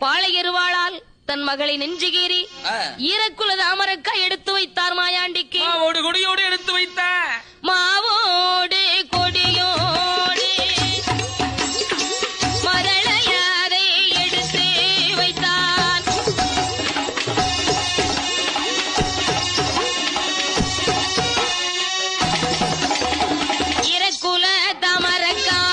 பாளையருவாளால் தன் மகளை நெஞ்சுகீறி ஈரக்குல தாமரக்காய் எடுத்து வைத்தார் மாயாண்டிக்கு. மாவோடு கொடியோடு எடுத்து வைத்த மாவோடு கொடியோடு மரளையாரை எடுத்து வைத்தார். ஈரக்குல தாமரக்காய்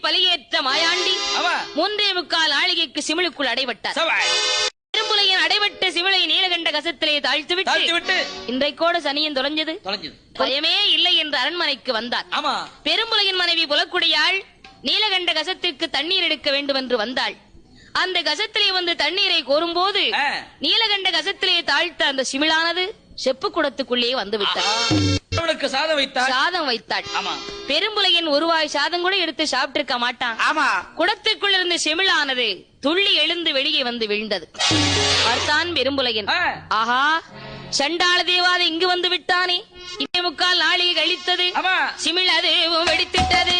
பலியேற்ற மாயாண்டி 3.25 நாழிகைக்கு சிமிழுக்குள் அடைபட்டார். பெரும்புலையின் அடைபட்ட சிமிழை நீலகண்ட கசத்திலே தாழ்த்துவிட்டு இன்றைக்கோட சனியன் தொலைஞ்சது, பயமே இல்லை என்று அரண்மனைக்கு வந்தார். பெரும்புலையின் மனைவி புலக்குடியாள் நீலகண்ட கசத்திற்கு தண்ணீர் எடுக்க வேண்டும் என்று வந்தாள். அந்த கசத்திலே வந்து தண்ணீரை கோரும்போது நீலகண்ட கசத்திலே தாழ்த்த அந்த சிமிழானது செப்பு குடத்துக்குள்ளே வந்து விட்டார். சாதம் வைத்தாள். பெரும்புலையின் ஒருவாய் சாதம் கூட எடுத்து சாப்பிட்டிருக்க மாட்டான். குடத்துக்குள் இருந்த செமிழானது துள்ளி எழுந்து வெளியே வந்து விழுந்தது. பார்த்தான் பெரும்புலையன், ஆஹா சண்டாள தேவாத இங்கு வந்து விட்டானே. 2.25 நாழிகை கழித்தது, சிமிழ் அது வெடித்திட்டது.